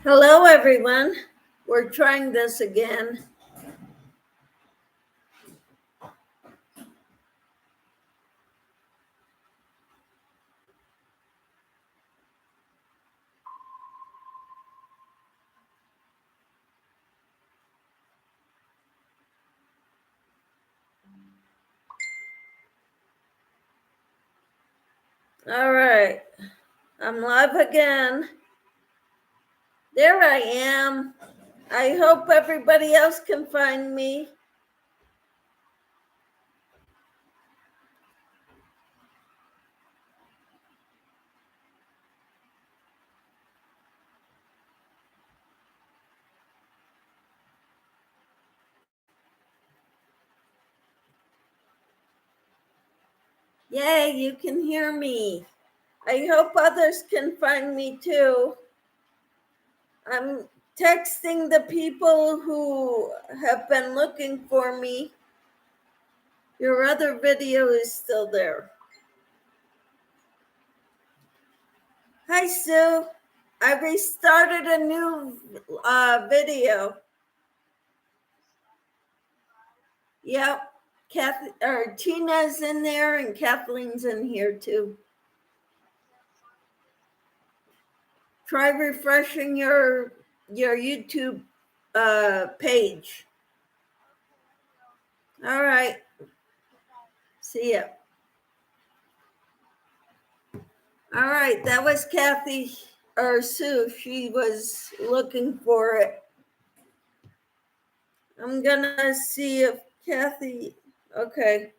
Hello, everyone. We're trying this again. All right. I'm live again. There I am. I hope everybody else can find me. Yay, you can hear me. I hope others can find me too. I'm texting the people who have been looking for me. Your other video is still there. Hi, Sue. I restarted a new video. Yep. Tina's in there and Kathleen's in here too. Try refreshing your YouTube page. All right. See ya. All right. That was Kathy or Sue. She was looking for it. I'm gonna see if Kathy. Okay.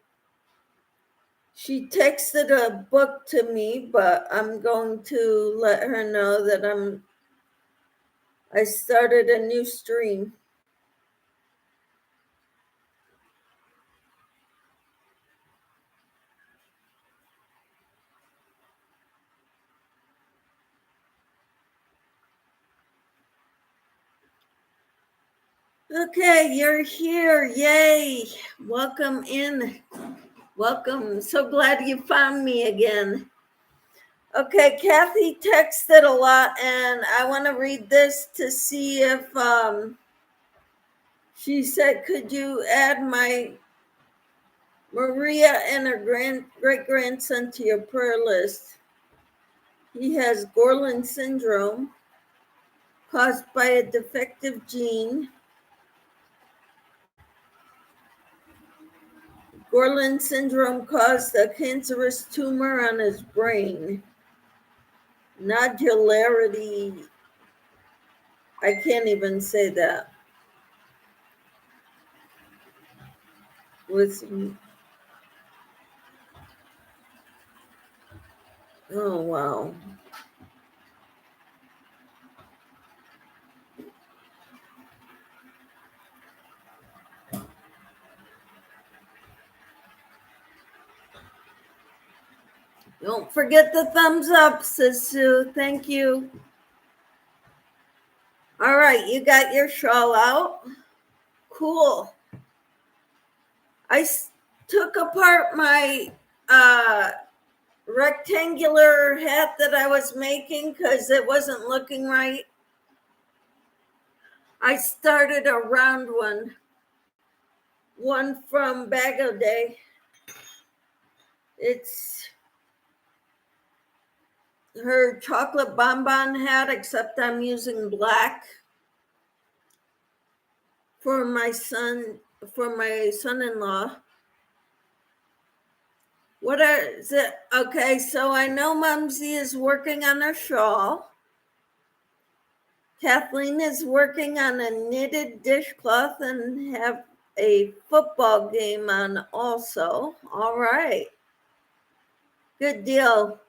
She texted a book to me, but I'm going to let her know that I started a new stream. Okay, you're here. Yay. Welcome in. Welcome. So glad you found me again. Okay, Kathy texted a lot, and I want to read this to see if she said, could you add my Maria and her great-grandson to your prayer list? He has Gorlin syndrome caused by a defective gene. Gorlin syndrome caused a cancerous tumor on his brain. Nodularity. I can't even say that. Oh, wow. Don't forget the thumbs up, says Sue. Thank you. All right, you got your shawl out. Cool. I took apart my rectangular hat that I was making because it wasn't looking right. I started a round one from Bag O' Day. It's her chocolate bonbon hat, except I'm using black for my son-in-law. What is it? Okay, so I know Mumsy is working on a shawl. Kathleen is working on a knitted dishcloth and have a football game on also. All right. Good deal.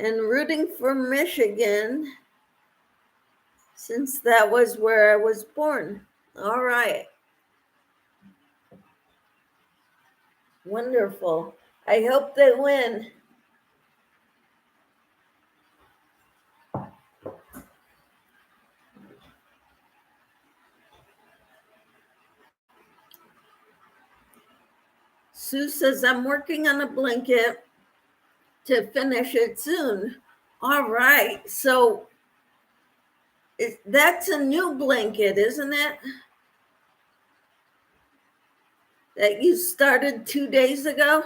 And rooting for Michigan, since that was where I was born. All right. Wonderful. I hope they win. Sue says, I'm working on a blanket to finish it soon. All right. So That's a new blanket, isn't it? That you started 2 days ago?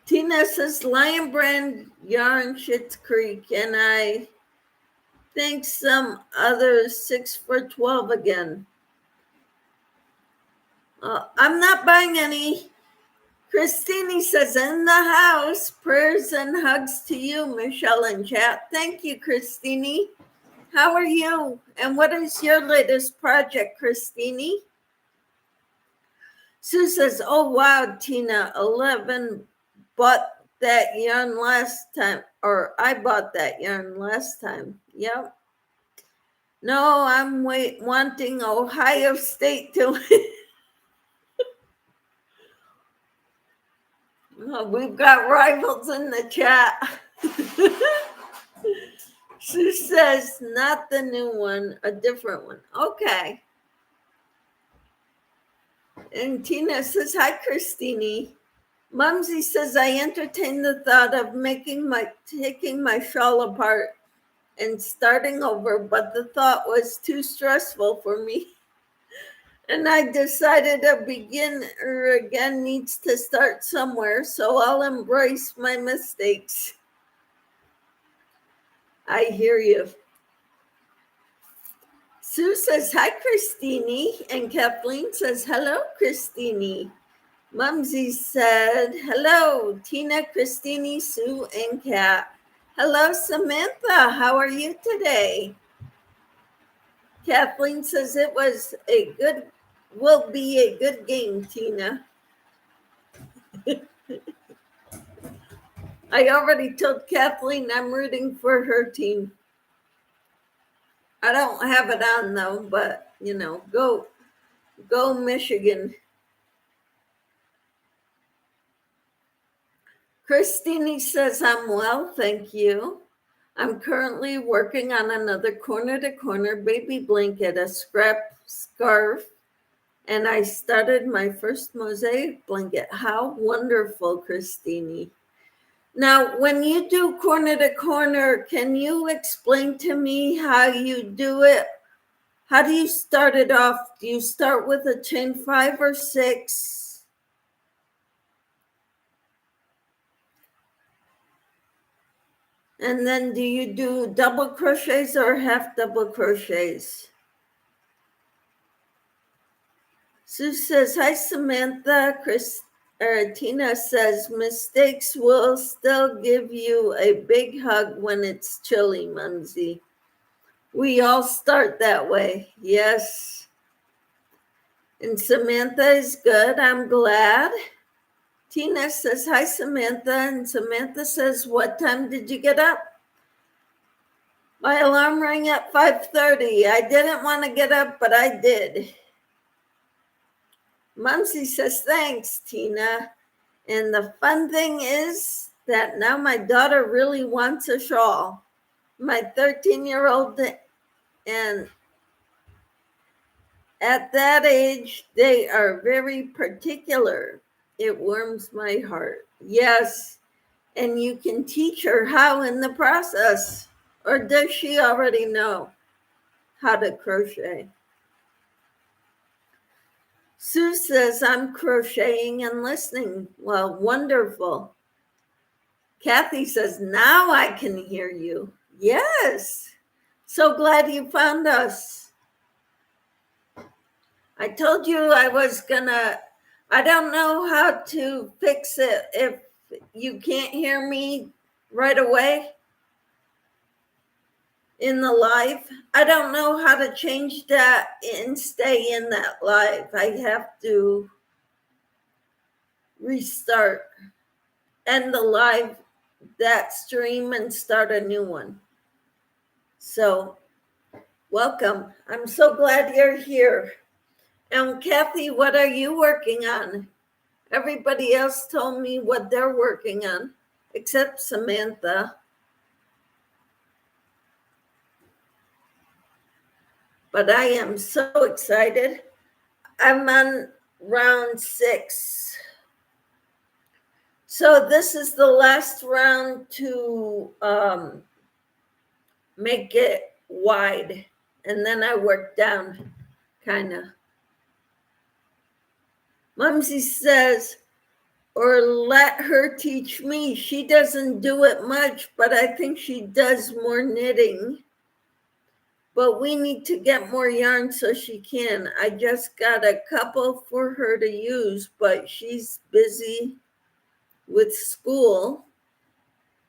Tina says Lion Brand yarn Schitt's Creek, and I think some others 6 for $12 again. I'm not buying any. Christine says, in the house, prayers and hugs to you, Michelle and chat. Thank you, Christine. How are you? And what is your latest project, Christine? Sue says, oh, wow, Tina, 11 bought that yarn last time, or I bought that yarn last time. Yep. No, I'm wanting Ohio State to win. Oh, we've got rivals in the chat. Sue says, not the new one, a different one. Okay. And Tina says, hi, Christine. Mumsy says, I entertain the thought of taking my shawl apart and starting over, but the thought was too stressful for me. And I decided a beginner again needs to start somewhere, so I'll embrace my mistakes. I hear you. Sue says, hi, Christine. And Kathleen says, hello, Christine. Mumsy said, hello, Tina, Christine, Sue, and Kat. Hello, Samantha. How are you today? Kathleen says will be a good game, Tina. I already told Kathleen I'm rooting for her team. I don't have it on though, but go Michigan. Christine says, I'm well, thank you. I'm currently working on another corner-to-corner baby blanket, a scrap scarf, and I started my first mosaic blanket. How wonderful, Christine. Now, when you do corner-to-corner, can you explain to me how you do it? How do you start it off? Do you start with a chain 5 or 6? And then do you do double crochets or half double crochets? Sue says, hi, Samantha. Tina says, mistakes will still give you a big hug when it's chilly, Mumsy. We all start that way, yes. And Samantha is good, I'm glad. Tina says, hi, Samantha. And Samantha says, what time did you get up? My alarm rang at 5:30. I didn't want to get up, but I did. Mumsy says, thanks, Tina. And the fun thing is that now my daughter really wants a shawl. My 13-year-old, and at that age, they are very particular. It warms my heart. Yes, and you can teach her how in the process. Or does she already know how to crochet? Sue says, I'm crocheting and listening. Well, wonderful. Kathy says, now I can hear you. Yes. So glad you found us. I told you I don't know how to fix it if you can't hear me right away in the live. I don't know how to change that and stay in that live. I have to restart, end the live, that stream, and start a new one. So welcome. I'm so glad you're here. And Kathy, what are you working on? Everybody else told me what they're working on, except Samantha. But I am so excited. I'm on round 6. So this is the last round to make it wide, and then I work down, kind of. Mumsy says, or let her teach me. She doesn't do it much, but I think she does more knitting. But we need to get more yarn so she can. I just got a couple for her to use, but she's busy with school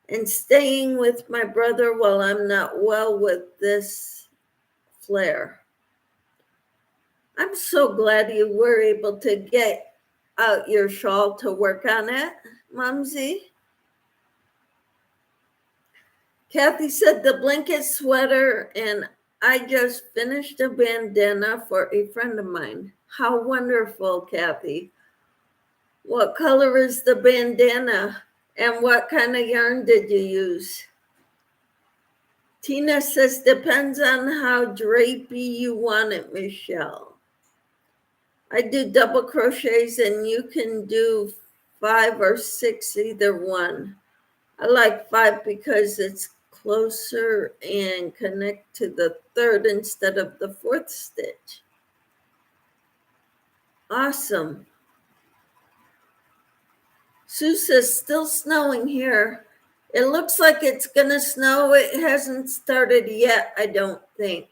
and staying with my brother while I'm not well with this flare. I'm so glad you were able to get out your shawl to work on it, Mumsy. Kathy said the blanket sweater, and I just finished a bandana for a friend of mine. How wonderful, Kathy. What color is the bandana? And what kind of yarn did you use? Tina says, depends on how drapey you want it, Michelle. I do double crochets, and you can do 5 or 6, either one. I like 5 because it's closer and connect to the 3rd instead of the 4th stitch. Awesome. Sue says, still snowing here. It looks like it's gonna snow. It hasn't started yet, I don't think.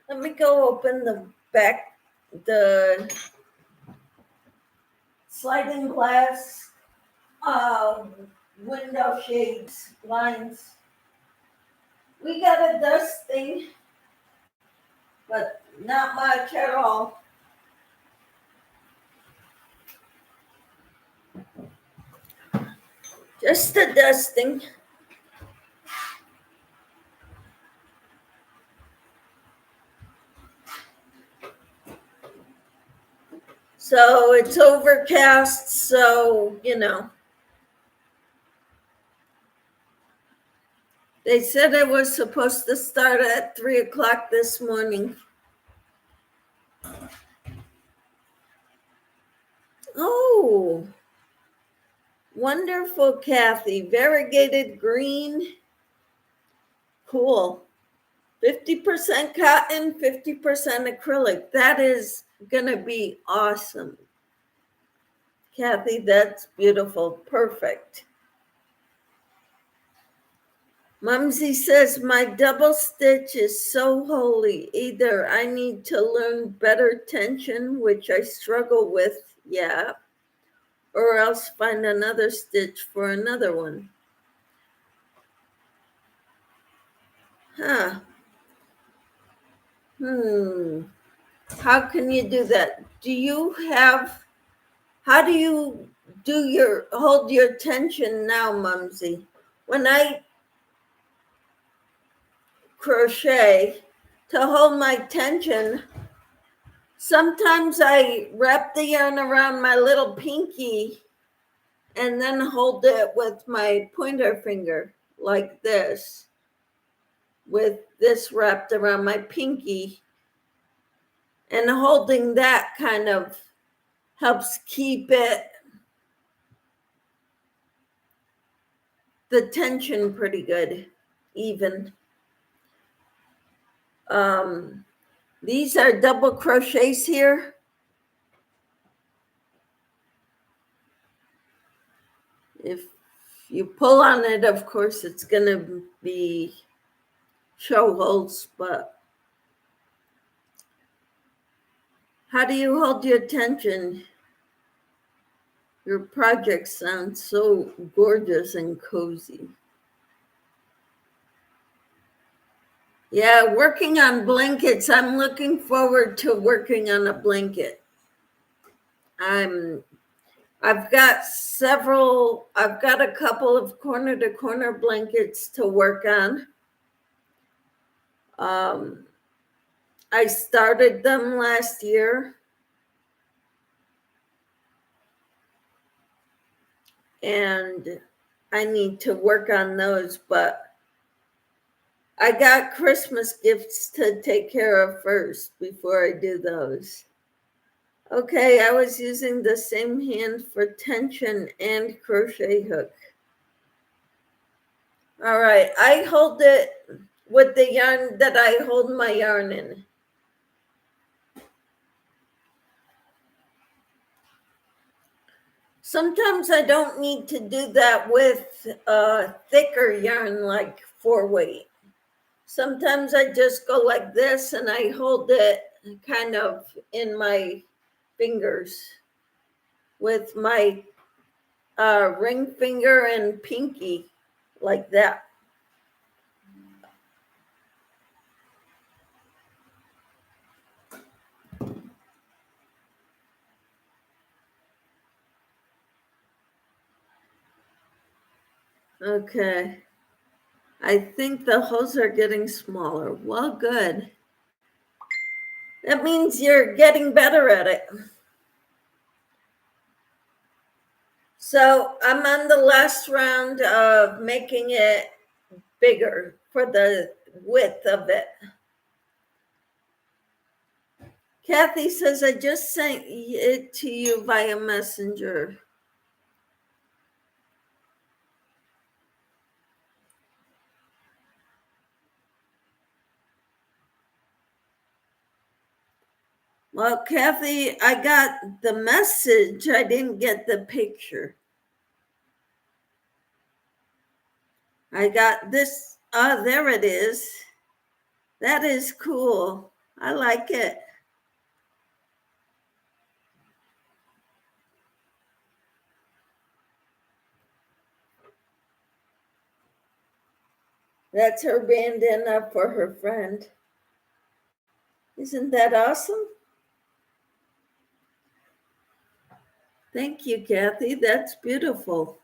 Let me go open the sliding glass window shades, blinds. We got a dusting, but not much at all. Just a dusting. So it's overcast, so, you know. They said it was supposed to start at 3 o'clock this morning. Oh, wonderful, Kathy. Variegated green. Cool. 50% cotton, 50% acrylic. That is gonna be awesome. Kathy, that's beautiful. Perfect. Mumsy says, my double stitch is so holy. Either I need to learn better tension, which I struggle with, yeah, or else find another stitch for another one. Huh. How can you do that? How do you hold your tension now, Mumsy? When I crochet, to hold my tension, sometimes I wrap the yarn around my little pinky and then hold it with my pointer finger like this, with this wrapped around my pinky. And holding that kind of helps keep the tension pretty good, even. These are double crochets here. If you pull on it, of course, it's gonna be show holes, but how do you hold your tension? Your project sounds so gorgeous and cozy. Yeah, working on blankets. I'm looking forward to working on a blanket. I've got a couple of corner to corner blankets to work on. I started them last year. And I need to work on those, but I got Christmas gifts to take care of first before I do those. Okay, I was using the same hand for tension and crochet hook. All right, I hold it with the yarn that I hold my yarn in. Sometimes I don't need to do that with thicker yarn like 4-weight. Sometimes I just go like this and I hold it kind of in my fingers with my ring finger and pinky like that. Okay. I think the holes are getting smaller. Well, good. That means you're getting better at it. So I'm on the last round of making it bigger for the width of it. Kathy says, I just sent it to you via messenger. Well, Kathy, I got the message. I didn't get the picture. I got this. Oh, there it is. That is cool. I like it. That's her bandana for her friend. Isn't that awesome? Thank you, Kathy. That's beautiful.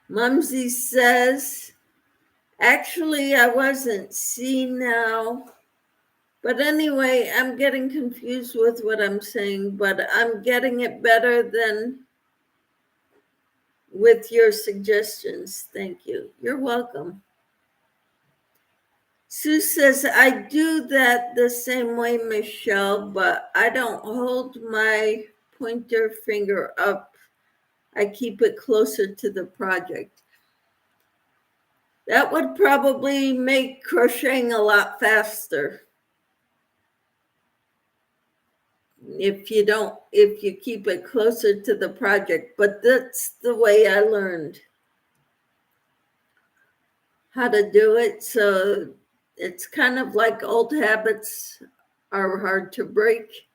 Mumsy says, actually, I wasn't. See now. But anyway, I'm getting confused with what I'm saying, but I'm getting it better than with your suggestions. Thank you. You're welcome. Sue says, I do that the same way, Michelle, but I don't hold my pointer finger up. I keep it closer to the project. That would probably make crocheting a lot faster. If you keep it closer to the project, but that's the way I learned how to do it. So it's kind of like old habits are hard to break,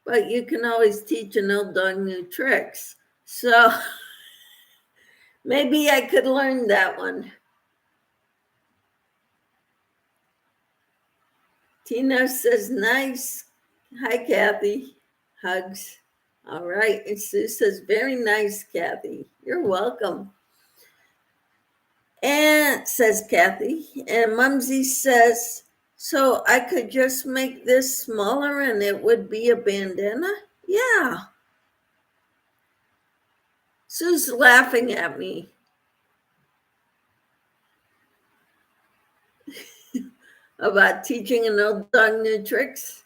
but you can always teach an old dog new tricks. So maybe I could learn that one. Tina says, nice. Hi, Kathy. Hugs. All right. And Sue says, very nice, Kathy. You're welcome. And says Kathy. And Mumsy says, so I could just make this smaller and it would be a bandana? Yeah. Sue's laughing at me. About teaching an old dog new tricks.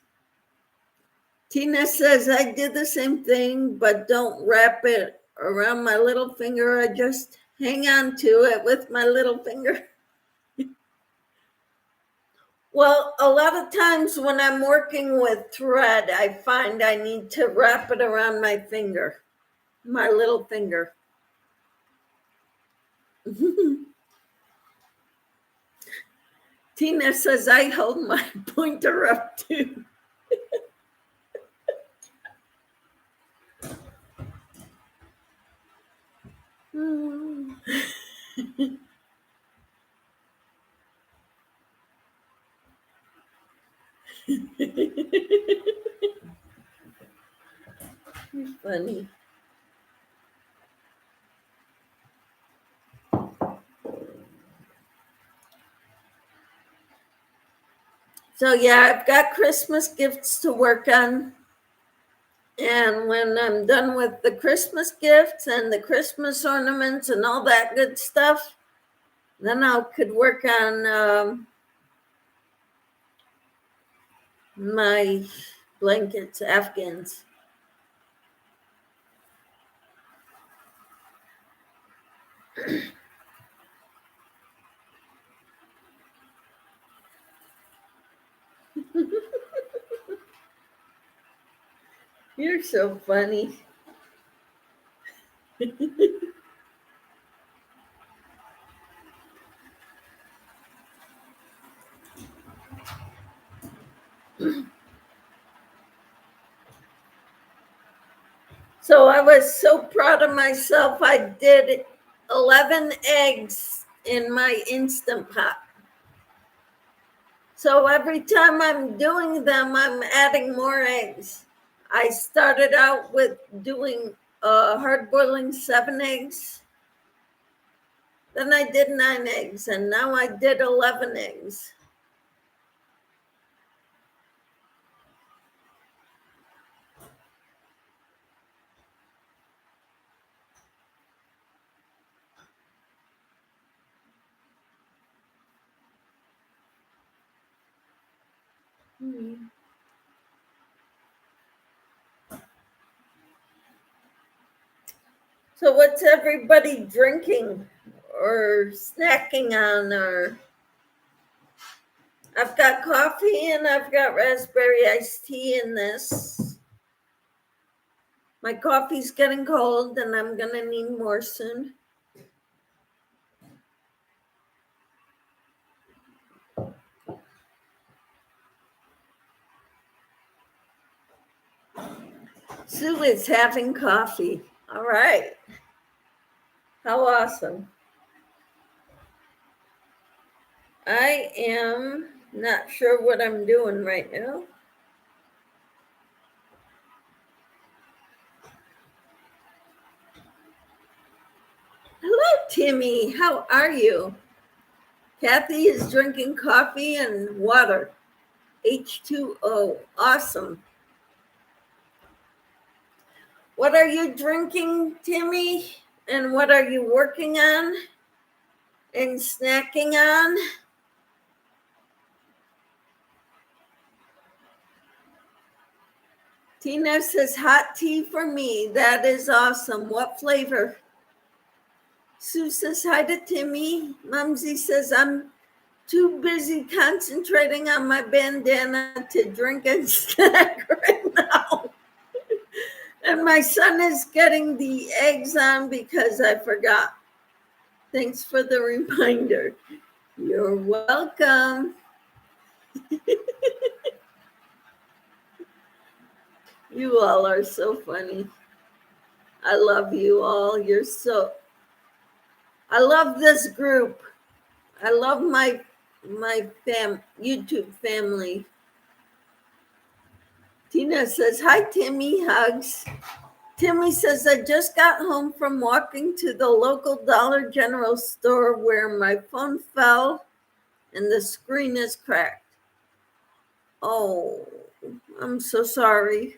Tina says, I did the same thing, but don't wrap it around my little finger. I just hang on to it with my little finger. Well, a lot of times when I'm working with thread, I find I need to wrap it around my finger, my little finger. Tina says, I hold my pointer up too. You're funny. So yeah, I've got Christmas gifts to work on. And when I'm done with the Christmas gifts and the Christmas ornaments and all that good stuff, then I could work on my blankets, Afghans. You're so funny. So I was so proud of myself. I did 11 eggs in my Instant Pot. So every time I'm doing them, I'm adding more eggs. I started out with doing hard boiling 7 eggs. Then I did 9 eggs, and now I did 11 eggs. So what's everybody drinking or snacking on? Or I've got coffee and I've got raspberry iced tea in this. My coffee's getting cold and I'm gonna need more soon. Sue is having coffee. All right. How awesome. I am not sure what I'm doing right now. Hello, Timmy. How are you? Kathy is drinking coffee and water. H2O. Awesome. What are you drinking, Timmy? And what are you working on and snacking on? Tina says hot tea for me. That is awesome. What flavor? Sue says hi to Timmy. Mumsy says I'm too busy concentrating on my bandana to drink and snack right now. And my son is getting the eggs on because I forgot. Thanks for the reminder. You're welcome. You all are so funny. I love you all. I love this group. I love my YouTube family. Tina says, hi, Timmy, hugs. Timmy says, I just got home from walking to the local Dollar General store where my phone fell and the screen is cracked. Oh, I'm so sorry.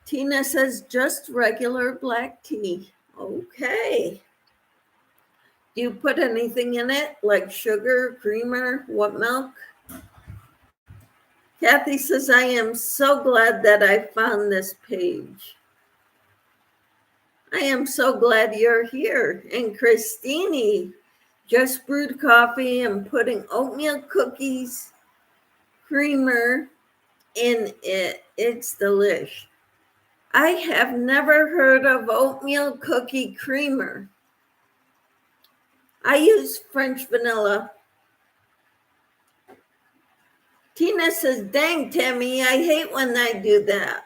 Tina says, just regular black tea. Okay. Do you put anything in it, like sugar, creamer, what milk? Kathy says, I am so glad that I found this page. I am so glad you're here. And Christine just brewed coffee and putting oatmeal cookies, creamer in it. It's delish. I have never heard of oatmeal cookie creamer. I use French vanilla. Tina says, dang, Tammy, I hate when I do that.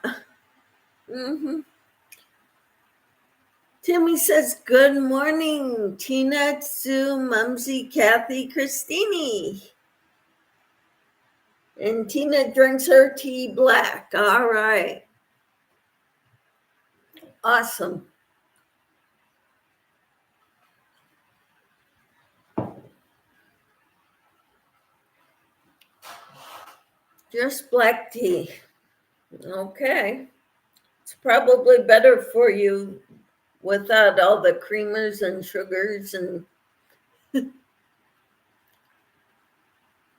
Timmy says, good morning, Tina, Sue, Mumsy, Kathy, Christine. And Tina drinks her tea black. All right. Awesome. Just black tea. Okay. It's probably better for you without all the creamers and sugars. And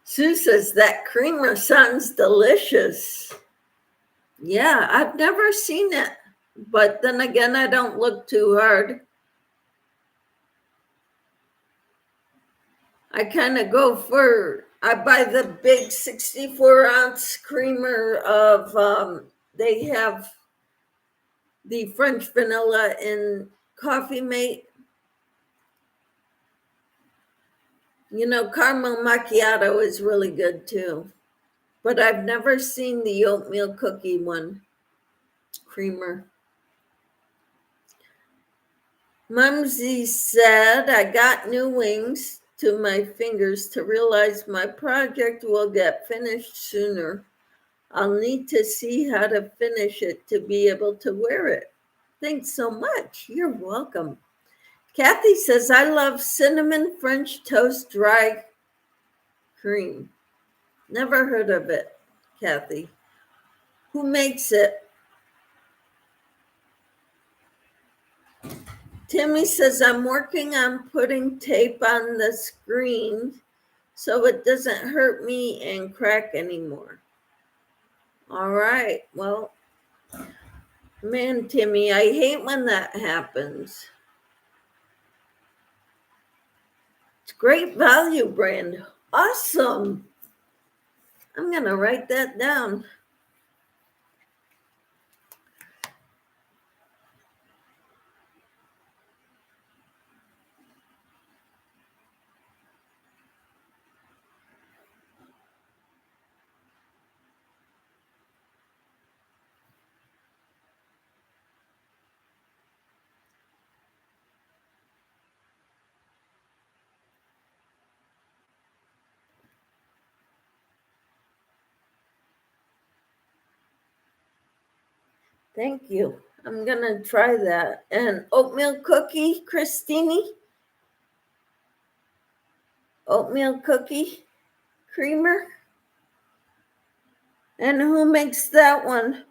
Sue says that creamer sounds delicious. Yeah, I've never seen it. But then again, I don't look too hard. I kind of go for, I buy the big 64-ounce creamer of, they have the French vanilla in Coffee Mate. You know, caramel macchiato is really good too. But I've never seen the oatmeal cookie one creamer. Mumsy said, I got new wings to my fingers to realize my project will get finished sooner. I'll need to see how to finish it to be able to wear it. Thanks so much. You're welcome. Kathy says, I love cinnamon French toast dry cream. Never heard of it, Kathy. Who makes it? Timmy says, I'm working on putting tape on the screen so it doesn't hurt me and crack anymore. All right. Well, man, Timmy, I hate when that happens. It's great value brand. Awesome. I'm going to write that down. Thank you. I'm going to try that. And oatmeal cookie, Christine? Oatmeal cookie creamer? And who makes that one?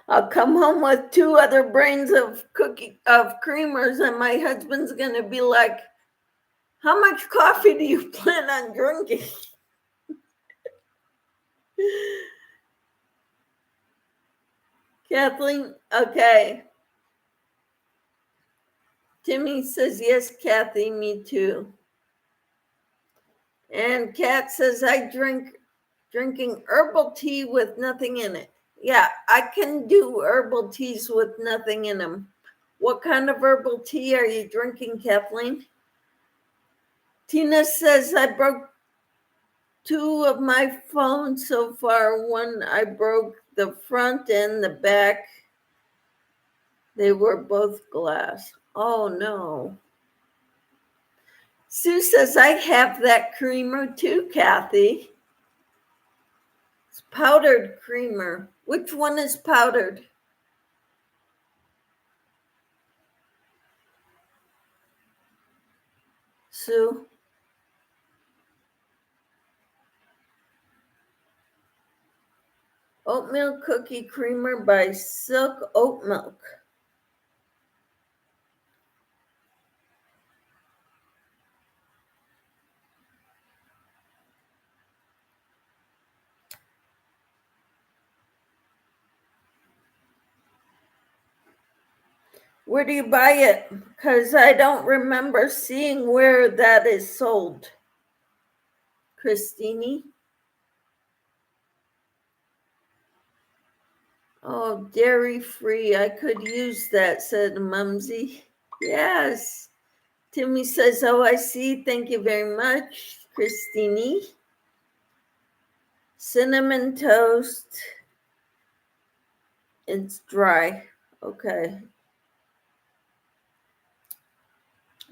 I'll come home with 2 other brains of creamers, and my husband's gonna be like, how much coffee do you plan on drinking? Kathleen, okay. Timmy says, yes, Kathy, me too. And Kat says, drinking herbal tea with nothing in it. Yeah, I can do herbal teas with nothing in them. What kind of herbal tea are you drinking, Kathleen? Tina says, I broke 2 of my phones so far. One, I broke the front and the back. They were both glass. Oh, no. Sue says, I have that creamer too, Kathy. It's powdered creamer. Which one is powdered? Sue? Oatmeal cookie creamer by Silk Oat Milk. Where do you buy it? Because I don't remember seeing where that is sold. Christine? Oh, dairy free. I could use that, said Mumsy. Yes. Timmy says, oh, I see. Thank you very much, Christine. Cinnamon toast. It's dry. Okay.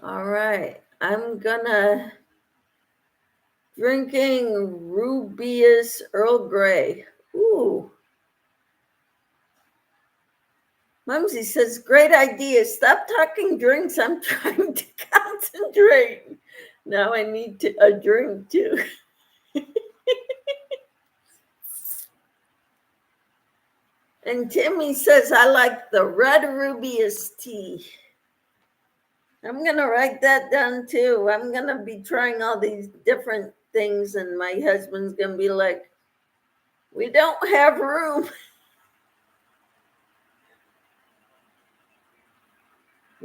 All right. I'm gonna drinking Rubius Earl Grey. Ooh. Mumsy says, great idea. Stop talking drinks. I'm trying to concentrate. Now I need a drink too. And Timmy says, I like the red Rubius tea. I'm going to write that down too. I'm going to be trying all these different things, and my husband's going to be like, we don't have room.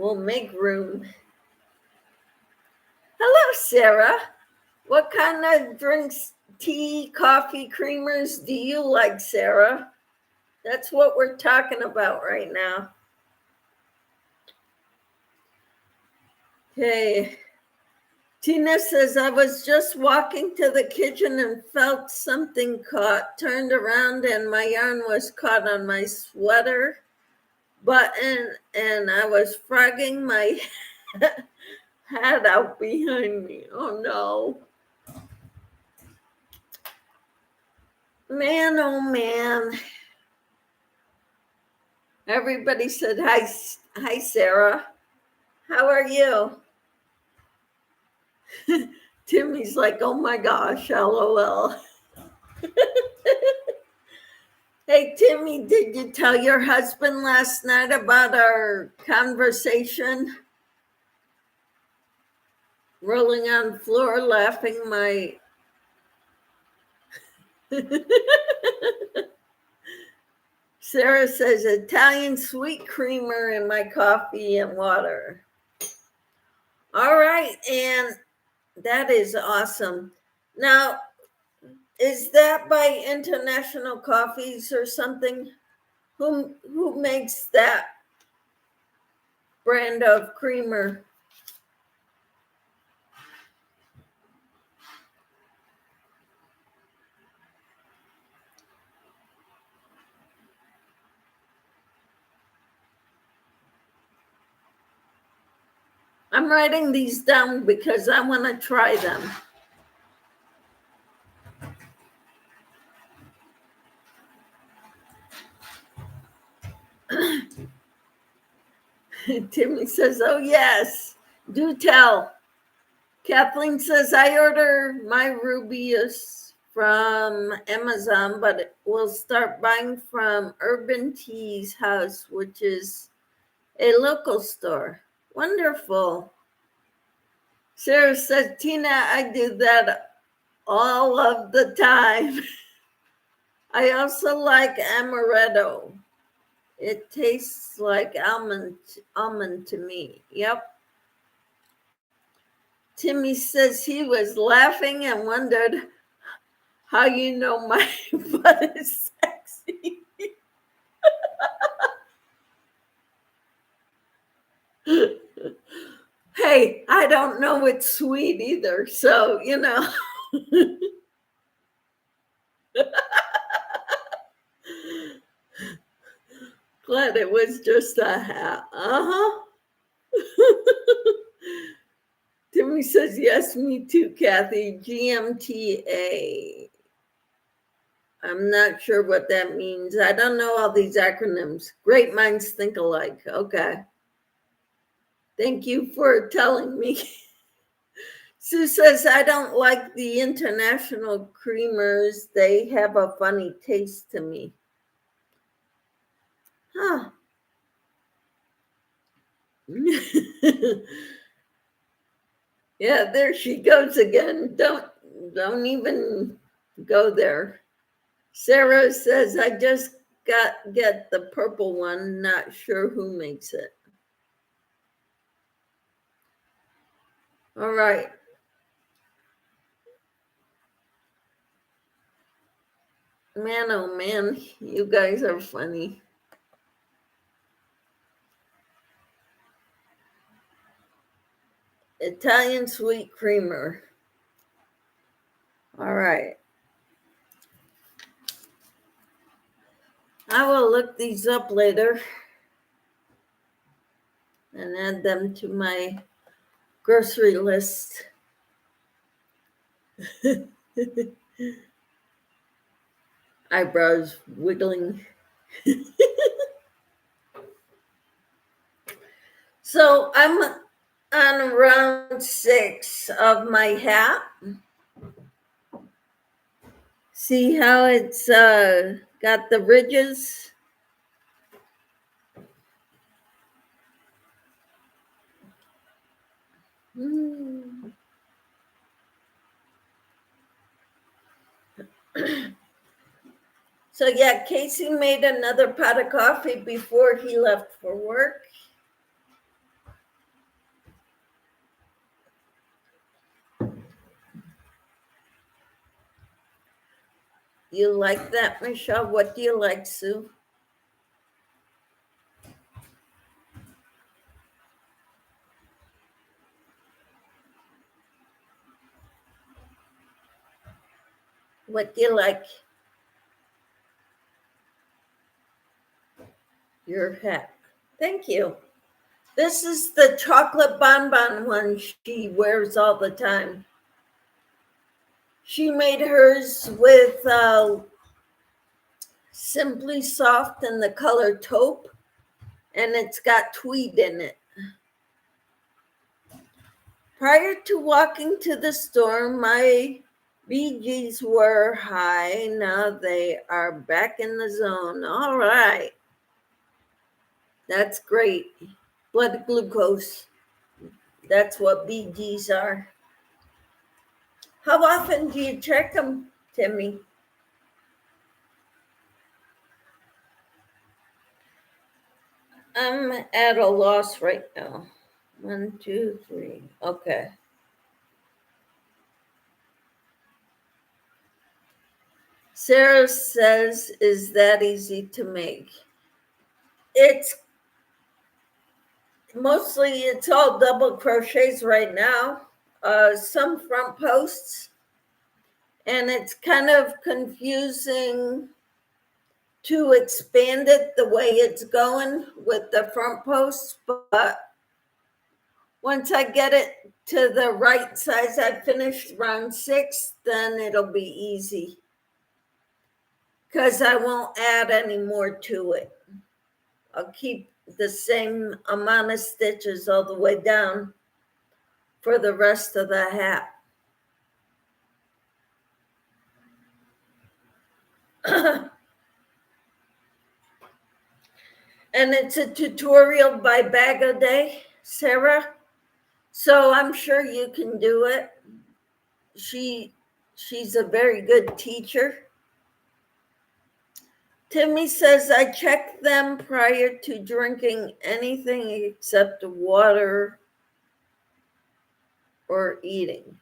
We'll make room. Hello, Sarah. What kind of drinks, tea, coffee, creamers do you like, Sarah? That's what we're talking about right now. Okay. Tina says, I was just walking to the kitchen and felt something caught, turned around and my yarn was caught on my sweater button and I was frogging my hat out behind me. Oh no. Man, oh man. Everybody said, hi, Sarah. How are you? Timmy's like, oh my gosh, LOL. Hey, Timmy, did you tell your husband last night about our conversation? Rolling on the floor, laughing my... Sarah says, Italian sweet creamer in my coffee and water. All right, and that is awesome. Now, is that by International Coffees or something? Who makes that brand of creamer? I'm writing these down because I want to try them. Timmy says, oh yes, do tell. Kathleen says, I order my rubies from Amazon, but we'll start buying from Urban Tea's house, which is a local store. Wonderful. Sarah says, Tina, I do that all of the time. I also like amaretto. It tastes like almond to me. Yep. Timmy says he was laughing and wondered how you know my butt is sexy. Hey, I don't know it's sweet either, so, you know. Glad it was just a hat. Uh-huh. Timmy says, yes, me too, Kathy. GMTA. I'm not sure what that means. I don't know all these acronyms. Great minds think alike. Okay. Thank you for telling me. Sue says, I don't like the international creamers. They have a funny taste to me. Huh. Yeah, there she goes again. Don't even go there. Sarah says, I just get the purple one. Not sure who makes it. All right. Man, oh man, you guys are funny. Italian sweet creamer. All right. I will look these up later and add them to my grocery list. Eyebrows wiggling. So I'm on round 6 of my hat. See how it's got the ridges? So yeah, Casey made another pot of coffee before he left for work. You like that, Michelle? What do you like, Sue? What do you like? Your hat. Thank you. This is the chocolate bonbon one she wears all the time. She made hers with Simply Soft in the color taupe, and it's got tweed in it. Prior to walking to the store, my BGs were high. Now they are back in the zone. All right. That's great. Blood glucose. That's what BGs are. How often do you check them, Timmy? I'm at a loss right now. 1, 2, 3. Okay. Sarah says, is that easy to make? It's all double crochets right now. Some front posts, and it's kind of confusing to expand it the way it's going with the front posts, but once I get it to the right size, I finished round 6, then it'll be easy because I won't add any more to it. I'll keep the same amount of stitches all the way down for the rest of the hat. And it's a tutorial by Bag O' Day, Sarah. So I'm sure you can do it. She's a very good teacher. Timmy says, I check them prior to drinking anything except water or eating.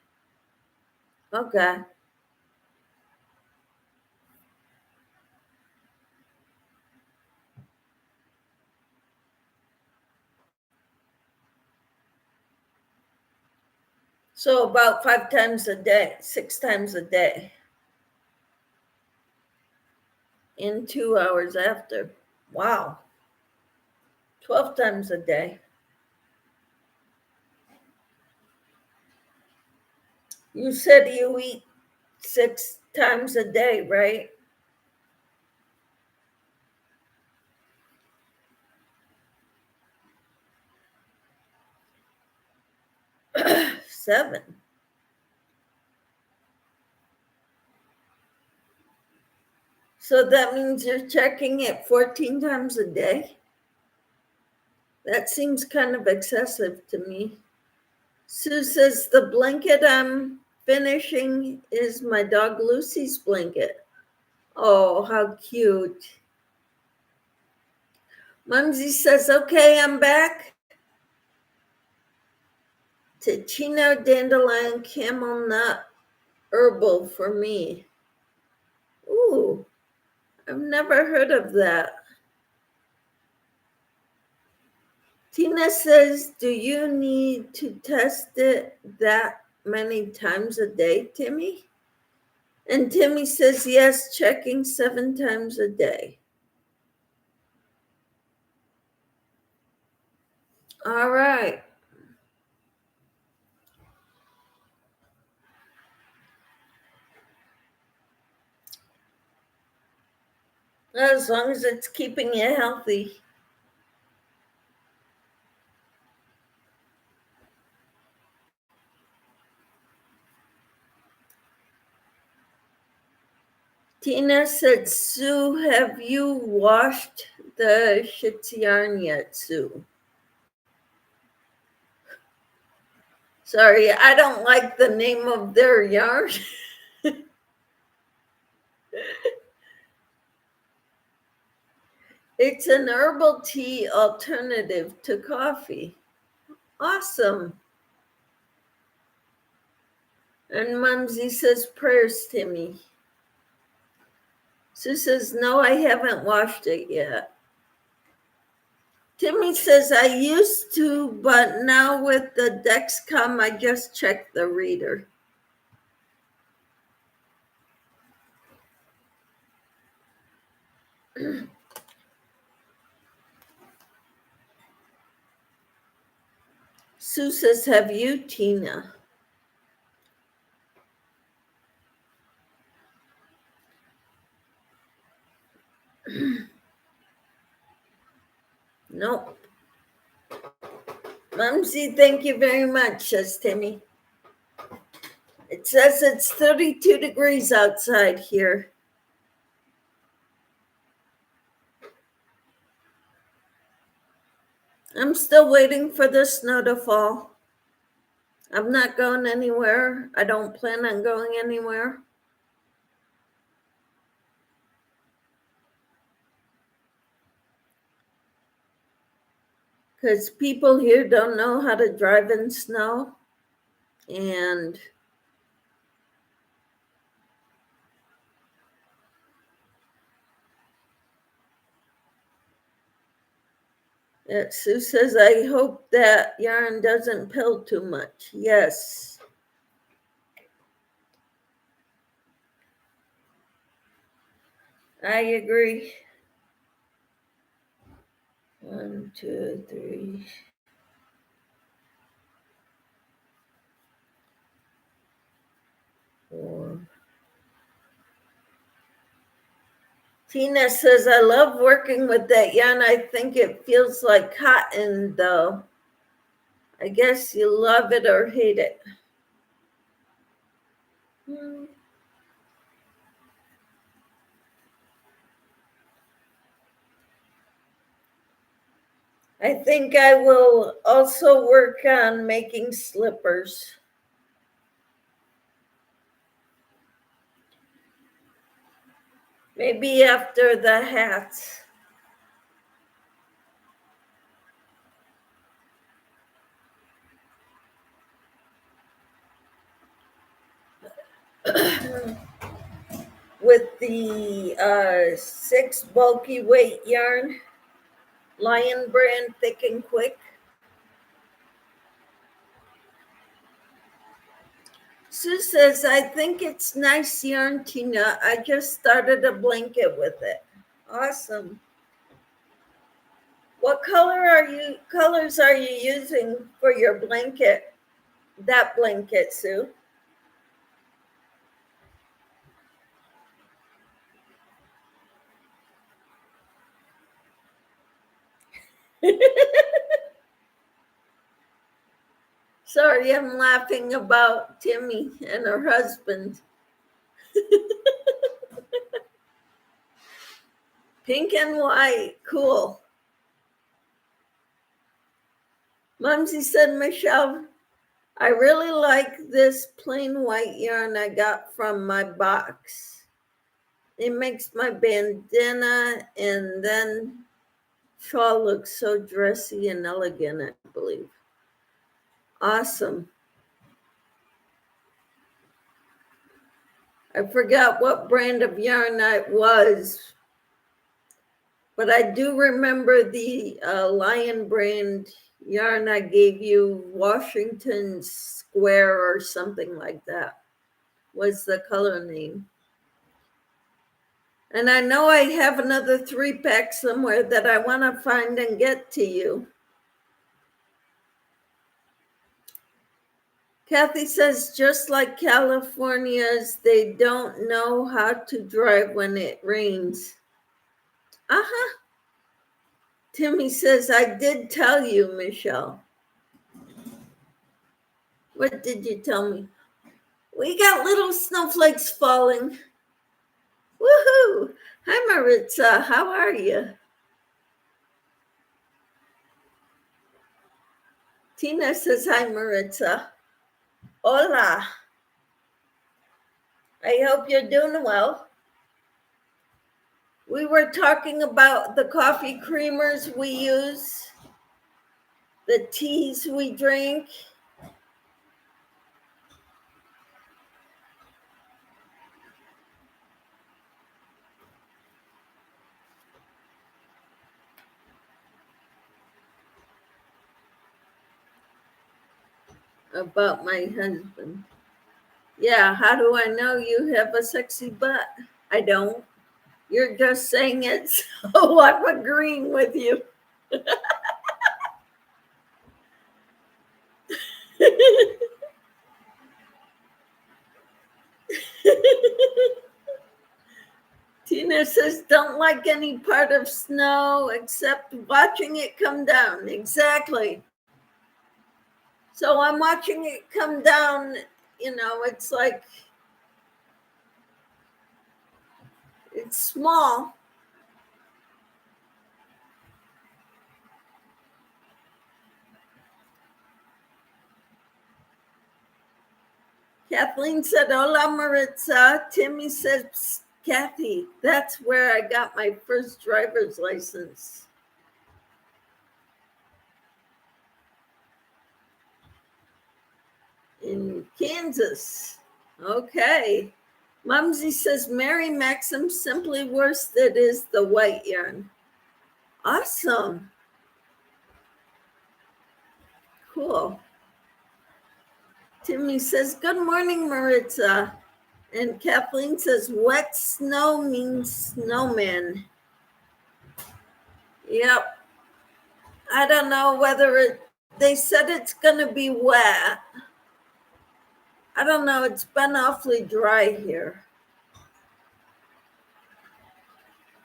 Okay. So about 5 times a day, 6 times a day. In 2 hours after. Wow. 12 times a day. You said you eat 6 times a day, right? 7. So that means you're checking it 14 times a day? That seems kind of excessive to me. Sue says the blanket I'm finishing is my dog Lucy's blanket. Oh, how cute. Mumsy says, okay, I'm back. Ticino dandelion camel nut herbal for me. Ooh, I've never heard of that. Tina says, do you need to test it that many times a day, Timmy? And Timmy says, yes, checking 7 times a day. All right. As long as it's keeping you healthy. Tina said, Sue, have you washed the shit's yarn yet, Sue? Sorry, I don't like the name of their yarn. It's an herbal tea alternative to coffee. Awesome. And Mumsy says prayers, Timmy. Sue says, no, I haven't washed it yet. Timmy says, I used to, but now with the Dexcom, I just check the reader. Sue says, have you, Tina? Nope. Mumsy, thank you very much, says Timmy. It says it's 32 degrees outside here. I'm still waiting for the snow to fall. I'm not going anywhere. I don't plan on going anywhere. Because people here don't know how to drive in snow. And Sue says, I hope that yarn doesn't pill too much. Yes. I agree. 1, 2, 3. 4. Tina says, I love working with that yarn. I think it feels like cotton, though. I guess you love it or hate it. I think I will also work on making slippers. Maybe after the hats. With the 6 bulky weight yarn, Lion brand, thick and quick. Sue says, I think it's nice yarn, Tina. I just started a blanket with it. Awesome. What colors are you using for your blanket? That blanket, Sue? Sorry, I'm laughing about Timmy and her husband. Pink and white, cool. Mumsy said, Michelle, I really like this plain white yarn I got from my box. It makes my bandana and then shawl look so dressy and elegant, I believe. Awesome. I forgot what brand of yarn it was, but I do remember the Lion brand yarn I gave you, Washington Square or something like that was the color name. And I know I have another 3-pack somewhere that I want to find and get to you. Kathy says, just like California's, they don't know how to drive when it rains. Uh-huh. Timmy says, I did tell you, Michelle. What did you tell me? We got little snowflakes falling. Woohoo! Hi, Maritza. How are you? Tina says, hi, Maritza. Hola. I hope you're doing well. We were talking about the coffee creamers we use, the teas we drink. about my husband. Yeah, how do I know you have a sexy butt? I don't. You're just saying it, so I'm agreeing with you. Tina says, don't like any part of snow except watching it come down. Exactly. So I'm watching it come down, it's like, it's small. Kathleen said, hola, Maritza. Timmy says, "Psst, Kathy, that's where I got my first driver's license. In Kansas. Okay. Mumsy says, Mary Maxim, simply worsted is the white yarn. Awesome. Cool. Timmy says, good morning, Maritza. And Kathleen says, wet snow means snowman. Yep. I don't know whether they said it's going to be wet. I don't know. It's been awfully dry here.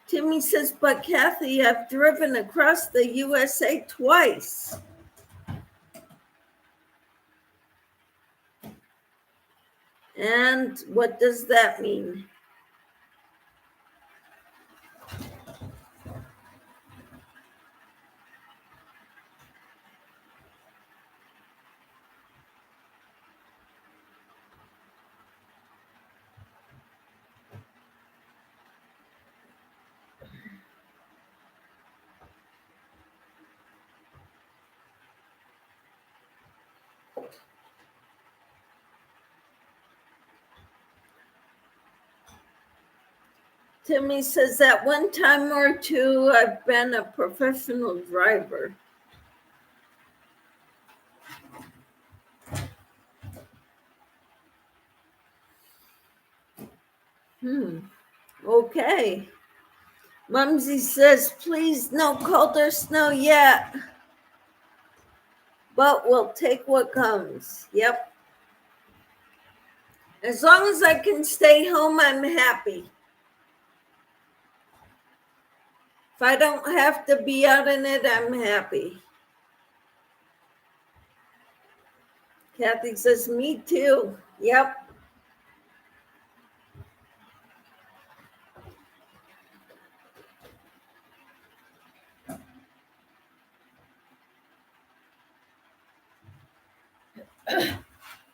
Timmy says, but Kathy, I've driven across the USA twice. And what does that mean? Timmy says that one time or two, I've been a professional driver. Okay. Mumsy says, please, no colder snow yet. But we'll take what comes. Yep. As long as I can stay home, I'm happy. If I don't have to be out in it, I'm happy. Kathy says, me too. Yep.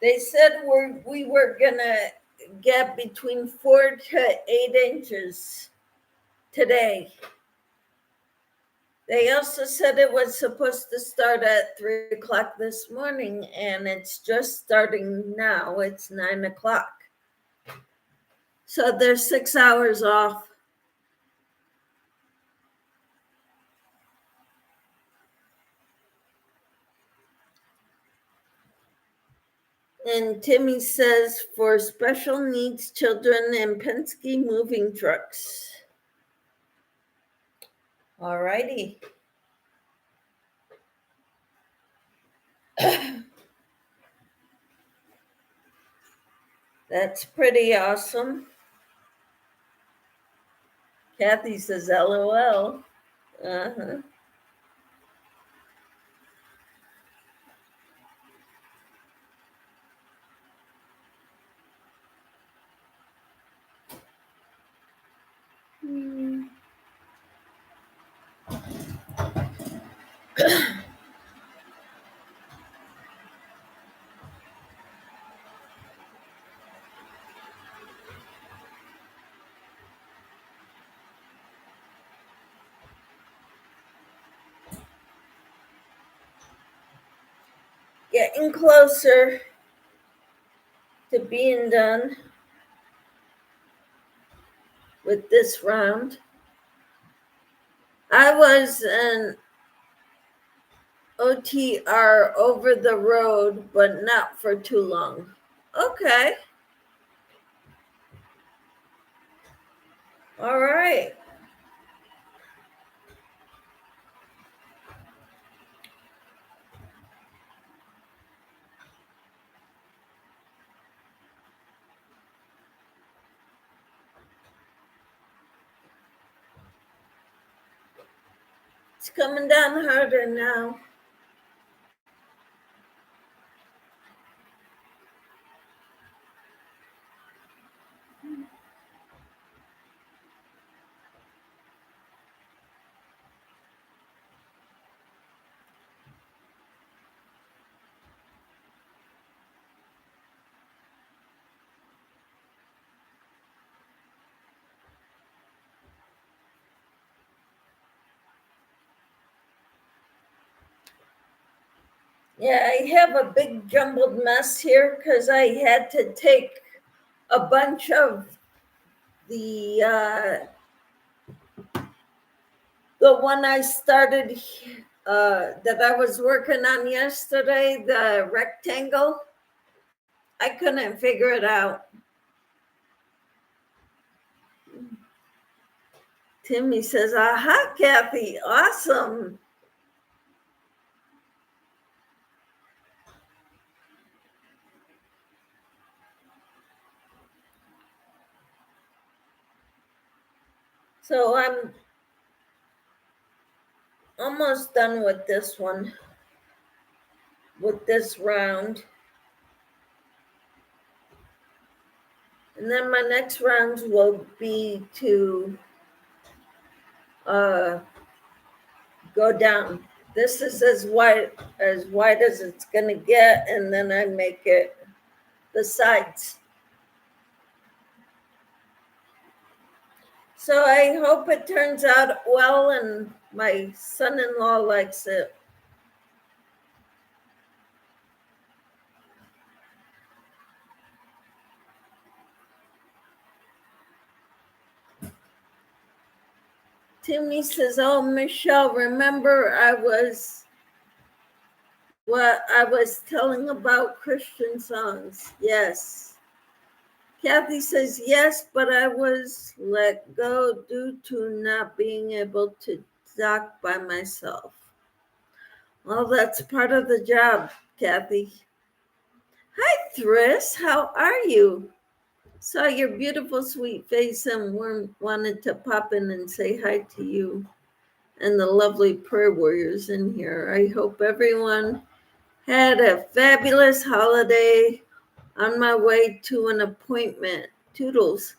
They said we were gonna get between 4 to 8 inches today. They also said it was supposed to start at 3 o'clock this morning, and it's just starting now. It's 9 o'clock. So they're 6 hours off. And Timmy says for special needs children and Penske moving trucks. All righty. That's pretty awesome. Kathy says LOL. Uh-huh. Getting closer to being done with this round. I was OTR over the road, but not for too long. Okay. All right. It's coming down harder now. Yeah, I have a big jumbled mess here because I had to take a bunch of the one I started that I was working on yesterday, the rectangle. I couldn't figure it out. Timmy says, aha, Kathy, awesome. So I'm almost done with this one, with this round. And then my next rounds will be to go down. This is as wide as it's gonna get, and then I make it the sides. So I hope it turns out well and my son-in-law likes it. Timmy says, oh, Michelle, remember I was telling about Christian songs. Yes. Kathy says, yes, but I was let go due to not being able to dock by myself. Well, that's part of the job, Kathy. Hi, Thris. How are you? Saw your beautiful, sweet face and wanted to pop in and say hi to you and the lovely prayer warriors in here. I hope everyone had a fabulous holiday. On my way to an appointment. Toodles.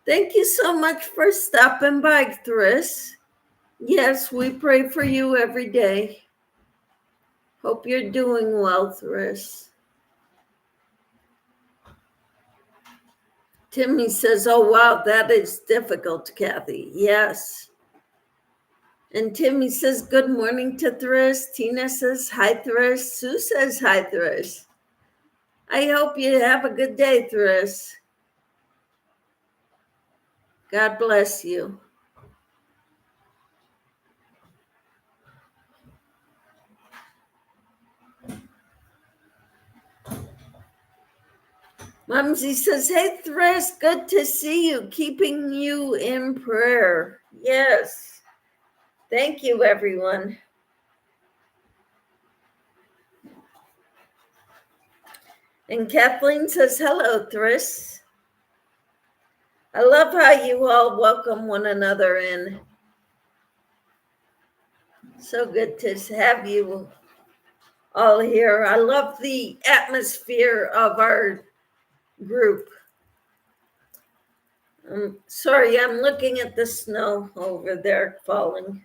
Thank you so much for stopping by, Thris. Yes, we pray for you every day. Hope you're doing well, Thris. Timmy says, oh, wow, that is difficult, Kathy. Yes. And Timmy says, good morning to Thris. Tina says, hi, Thris. Sue says, hi, Thris. I hope you have a good day, Thris. God bless you. Mumsy says, hey, Thris, good to see you. Keeping you in prayer. Yes. Thank you, everyone. And Kathleen says, hello, Thris. I love how you all welcome one another in. So good to have you all here. I love the atmosphere of our group. Sorry, I'm looking at the snow over there falling.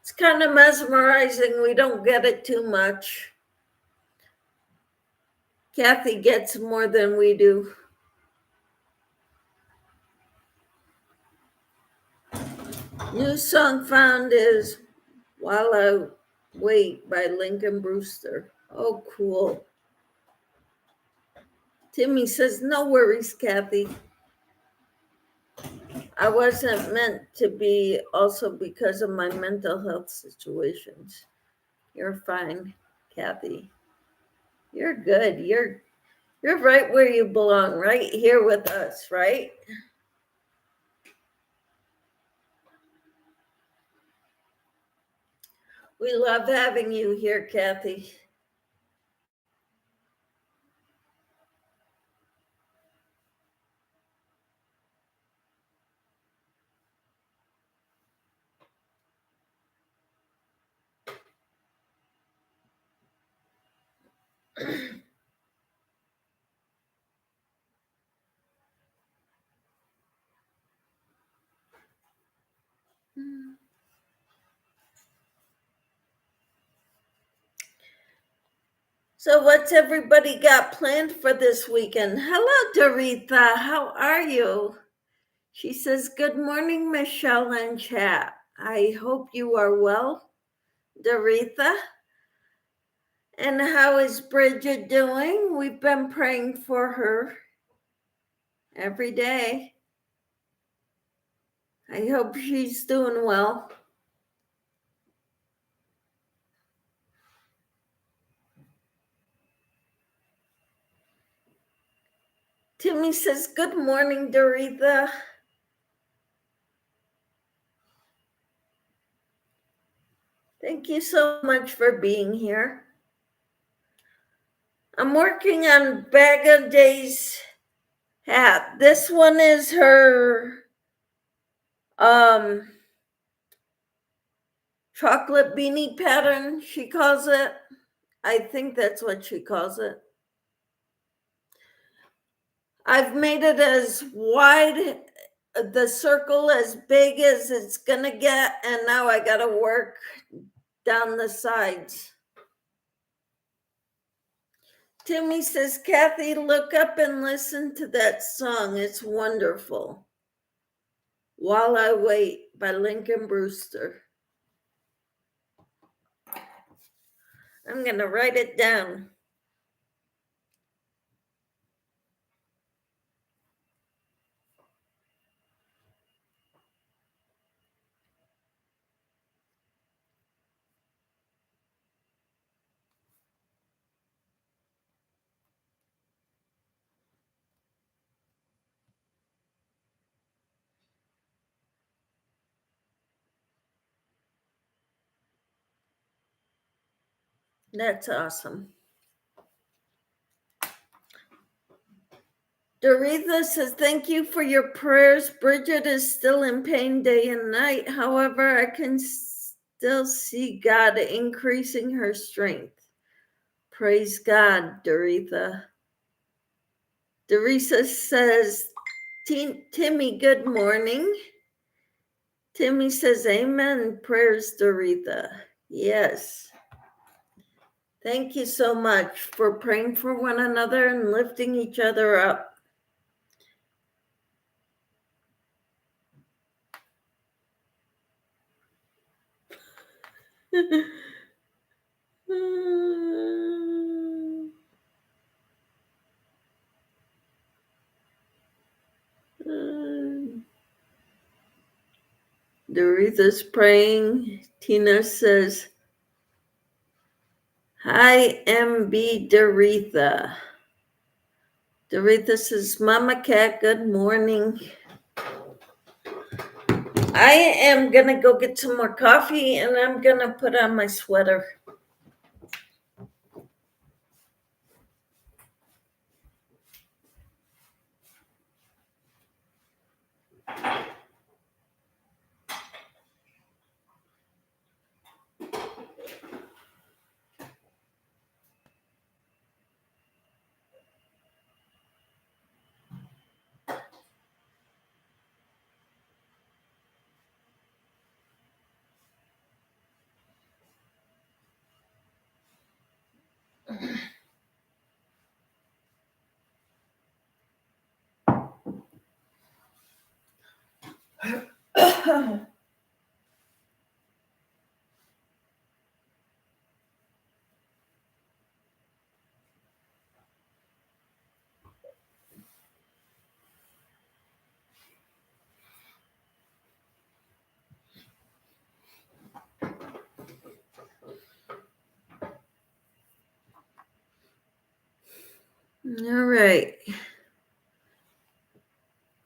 It's kind of mesmerizing. We don't get it too much. Kathy gets more than we do. New song found is While I Wait by Lincoln Brewster. Oh, cool. Timmy says, no worries, Kathy. I wasn't meant to be also because of my mental health situations. You're fine, Kathy. You're good. You're right where you belong, right here with us, right? We love having you here, Kathy. So, what's everybody got planned for this weekend? Hello, Doretha. How are you? She says, "Good morning, Michelle and chat. I hope you are well, Doretha. And how is Bridget doing? We've been praying for her every day. I hope she's doing well." Timmy says, "Good morning, Doretha." Thank you so much for being here. I'm working on Bag of Days hat. This one is her chocolate beanie pattern, she calls it. I think that's what she calls it. I've made it as wide, the circle as big as it's gonna get, and now I gotta work down the sides. Timmy says, "Kathy, look up and listen to that song. It's wonderful. While I Wait by Lincoln Brewster." I'm gonna write it down. That's awesome. Doretha says, "Thank you for your prayers. Bridget is still in pain day and night. However, I can still see God increasing her strength." Praise God, Doretha. Doretha says, "Timmy, good morning." Timmy says, "Amen. Prayers, Doretha." Yes. Thank you so much for praying for one another and lifting each other up. Doretha's praying. Tina says, "Hi, MB Doretha." Doretha says, "Mama Cat, good morning." I am going to go get some more coffee and I'm going to put on my sweater. All right.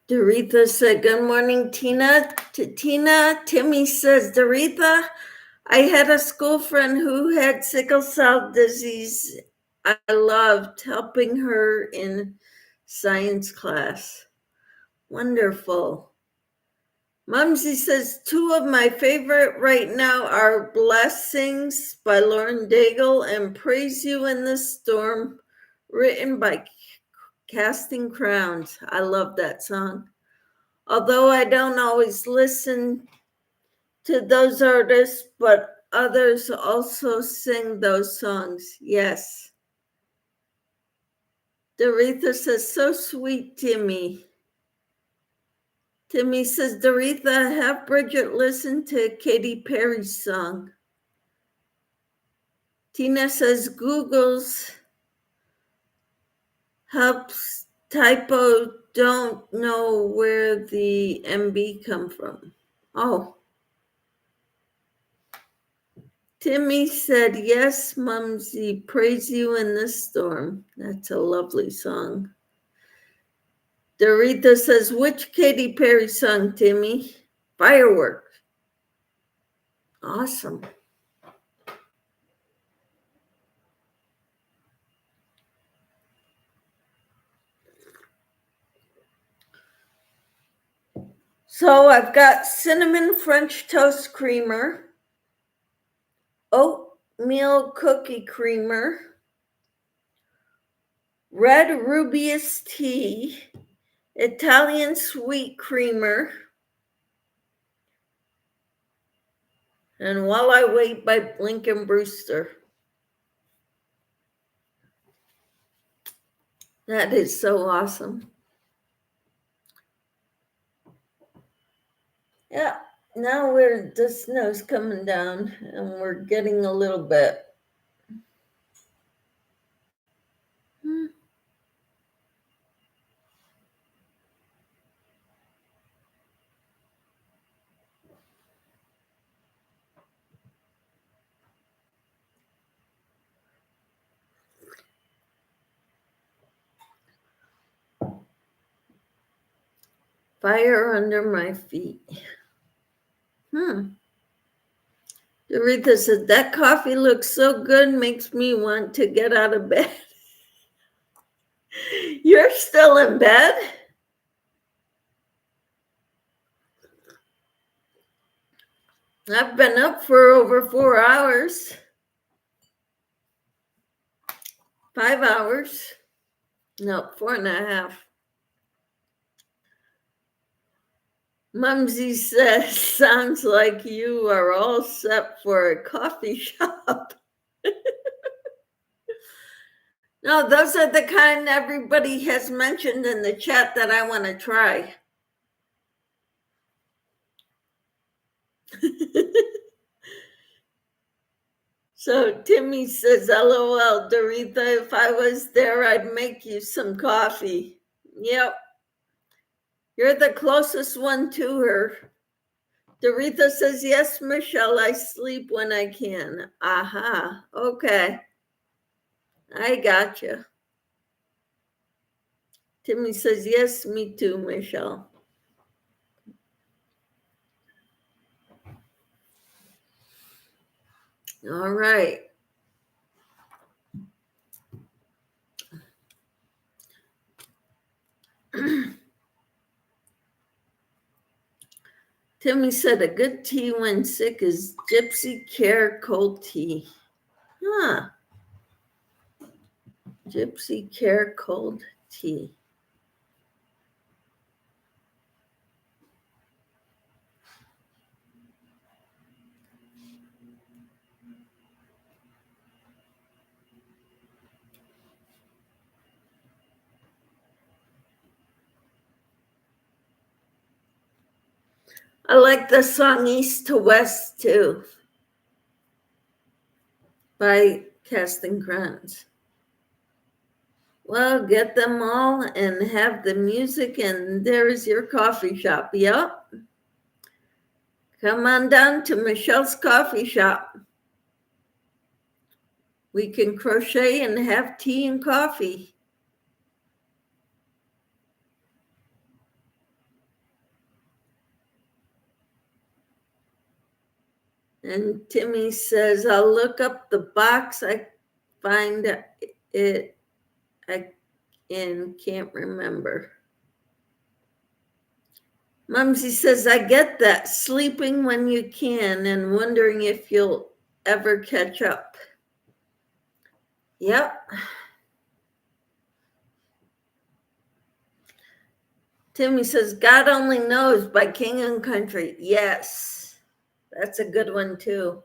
Doretha said, good morning, Tina. To Tina, Timmy says, Doretha, I had a school friend who had sickle cell disease. I loved helping her in science class. Wonderful. Mumsy says, two of my favorite right now are Blessings by Lauren Daigle and Praise You in the Storm, written by Casting Crowns. I love that song. Although I don't always listen to those artists, but others also sing those songs. Yes. Doretha says, so sweet, Timmy. Timmy says, Doretha, have Bridget listen to Katy Perry's song. Tina says, Google's helps typo, don't know where the MB come from. Oh. Timmy said, yes, Mumsy, praise you in the storm. That's a lovely song. Doretha says, which Katy Perry song, Timmy? Firework. Awesome. So I've got cinnamon French toast creamer, oatmeal cookie creamer, red rubious tea, Italian sweet creamer, and While I Wait by Blinken Brewster. That is so awesome. Yeah, now the snow's coming down and we're getting a little bit. Fire under my feet. Doretha said, that coffee looks so good, makes me want to get out of bed. You're still in bed? I've been up for over 4 hours. 5 hours. No, 4.5. Mumsy says, sounds like you are all set for a coffee shop. No, those are the kind everybody has mentioned in the chat that I want to try. So Timmy says, LOL, Doretha, if I was there, I'd make you some coffee. Yep. You're the closest one to her. Doretha says, yes, Michelle, I sleep when I can. Aha, okay. I gotcha. Timmy says, yes, me too, Michelle. All right. Timmy said a good tea when sick is Gypsy Care cold tea. Huh. Gypsy Care cold tea. I like the song East to West too by Casting Crowns. Well, get them all and have the music, and there's your coffee shop. Yep. Come on down to Michelle's coffee shop. We can crochet and have tea and coffee. And Timmy says, I'll look up the box. I find it, can't remember. Mumsy says, I get that. Sleeping when you can and wondering if you'll ever catch up. Yep. Timmy says, God Only Knows by King and Country. Yes, that's a good one too.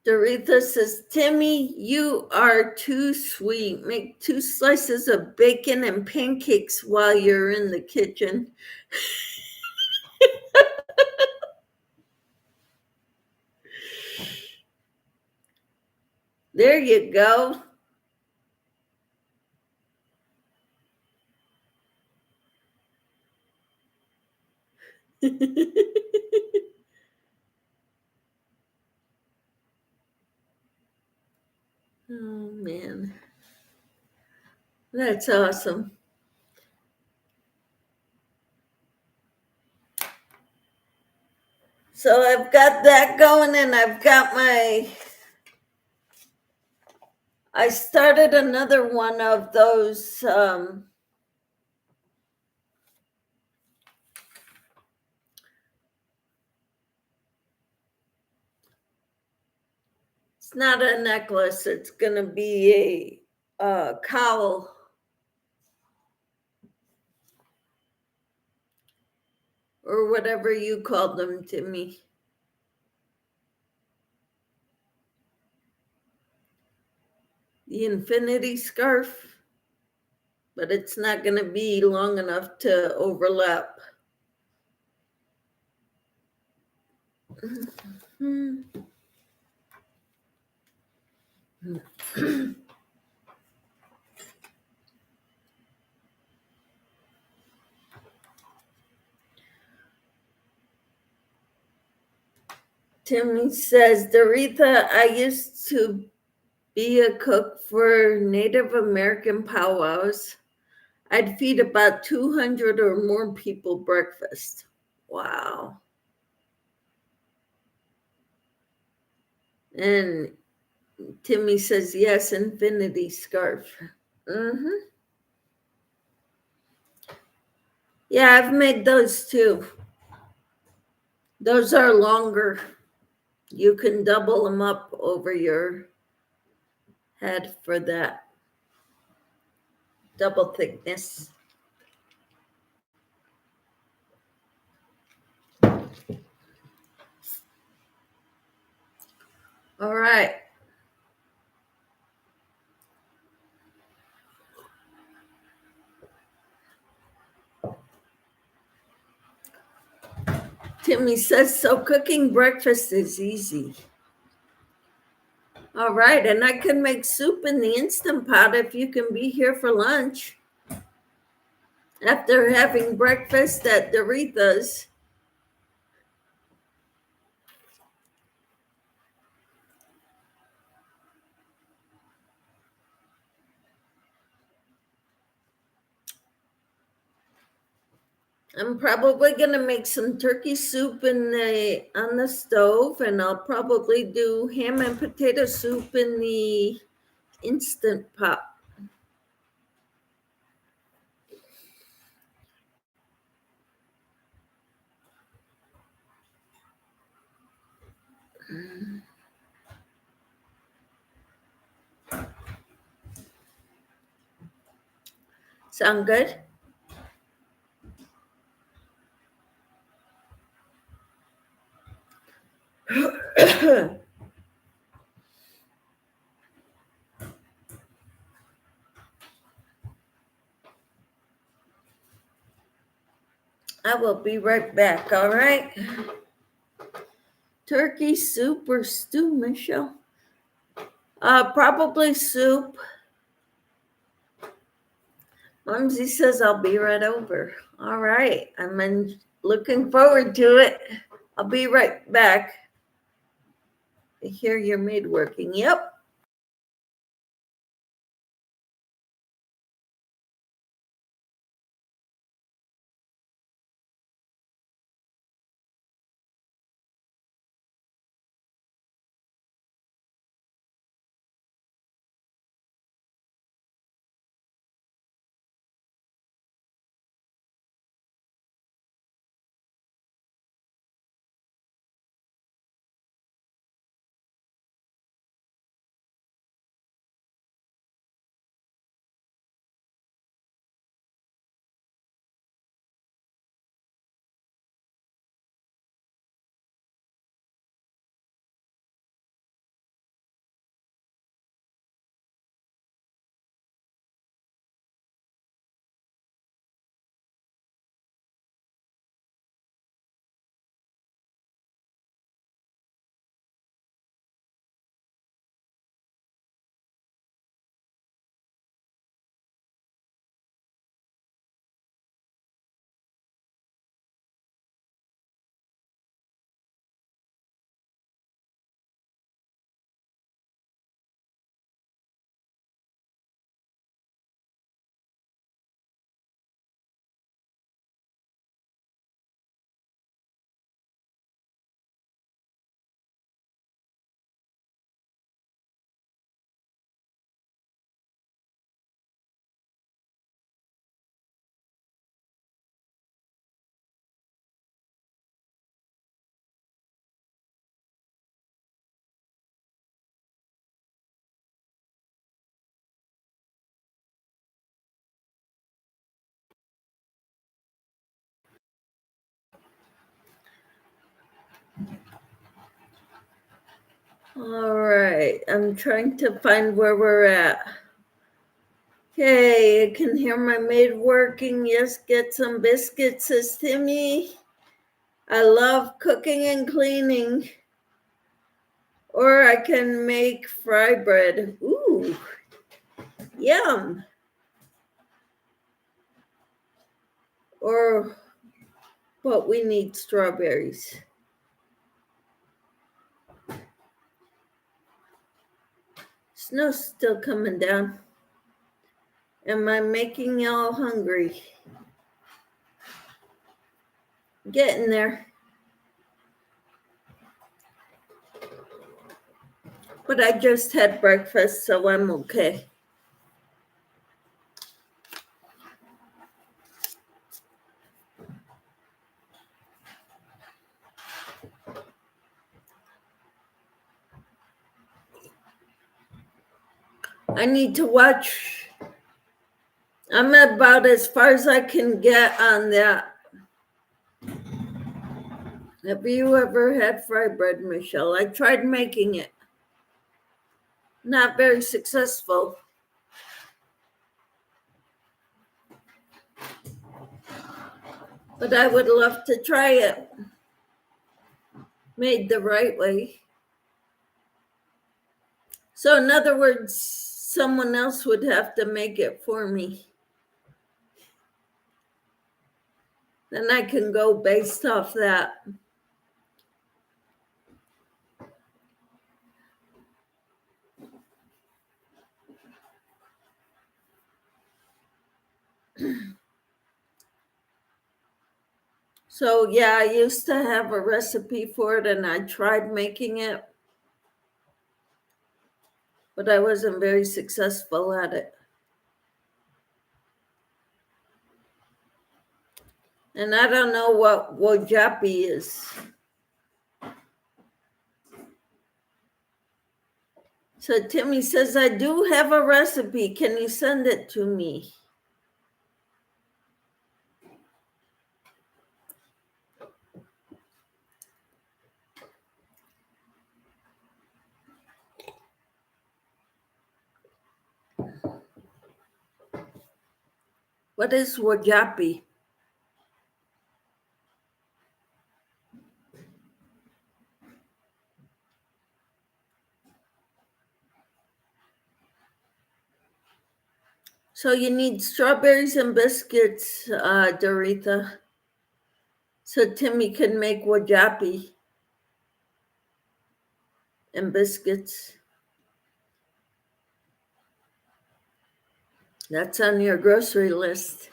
Doretha says, Timmy, you are too sweet. Make 2 slices of bacon and pancakes while you're in the kitchen. There you go. Oh, man. That's awesome. So I've got that going, and I've got I started another one of those it's not a necklace, it's going to be a cowl. Or whatever you called them, Timmy. The infinity scarf, but it's not going to be long enough to overlap. Timmy says, Doretha, I used to be a cook for Native American powwows. I'd feed about 200 or more people breakfast. Wow. And Timmy says, yes, infinity scarf. Mm-hmm. Yeah, I've made those too. Those are longer. You can double them up over your head for that double thickness. All right. Timmy says, so cooking breakfast is easy. All right, and I can make soup in the Instant Pot if you can be here for lunch. After having breakfast at Doretha's. I'm probably gonna make some turkey soup on the stove, and I'll probably do ham and potato soup in the Instant Pot. Sound good? I will be right back, all right? Turkey soup or stew, Michelle? Probably soup. Mumsy says I'll be right over. All right. Looking forward to it. I'll be right back. I hear your maid working. Yep. All right. I'm trying to find where we're at. Okay, I can hear my maid working. Yes, get some biscuits, says Timmy. I love cooking and cleaning. Or I can make fry bread. Ooh, yum. Or, but we need strawberries. Snow's still coming down. Am I making y'all hungry? Getting there. But I just had breakfast, so I'm okay. I need to watch. I'm about as far as I can get on that. Have you ever had fry bread, Michelle? I tried making it. Not very successful. But I would love to try it. Made the right way. So, in other words, someone else would have to make it for me. Then I can go based off that. So, yeah, I used to have a recipe for it and I tried making it, but I wasn't very successful at it. And I don't know what wojapi is. So Timmy says, I do have a recipe. Can you send it to me? What is wojapi? So you need strawberries and biscuits, Doretha, so Timmy can make wajapi and biscuits. That's on your grocery list.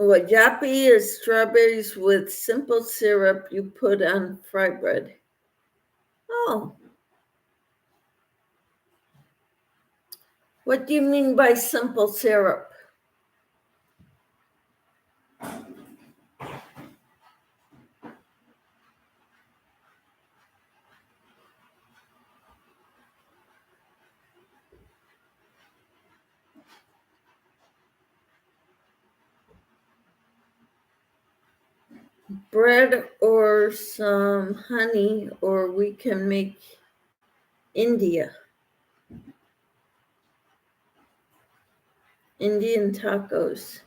Wajapi is strawberries with simple syrup you put on fry bread. Oh. What do you mean by simple syrup? Bread or some honey, or we can make Indian tacos.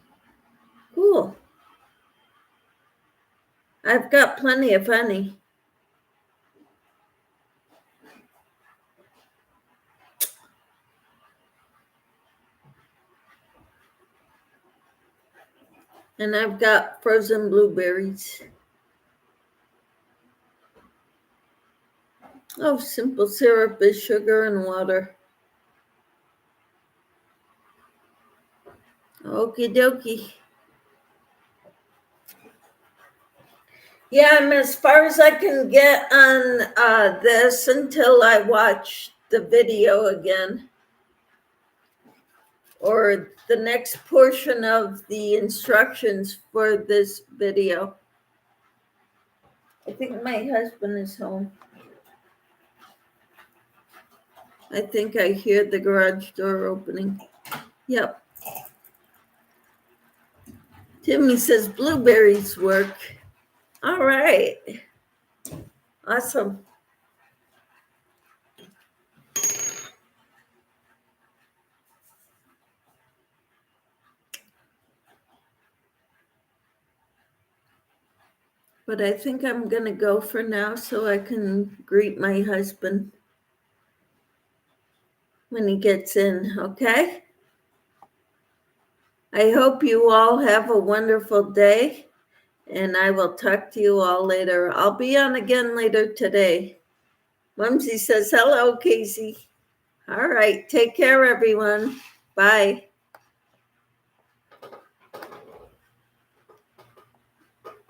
Cool. I've got plenty of honey. And I've got frozen blueberries. Oh, simple syrup is sugar and water. Okie dokie. Yeah, I'm as far as I can get on this until I watch the video again. Or the next portion of the instructions for this video. I think my husband is home. I think I hear the garage door opening. Yep. Timmy says blueberries work. All right. Awesome. But I think I'm going to go for now so I can greet my husband when he gets in, okay? I hope you all have a wonderful day, and I will talk to you all later. I'll be on again later today. Mumsy says, hello, Casey. All right, take care, everyone. Bye.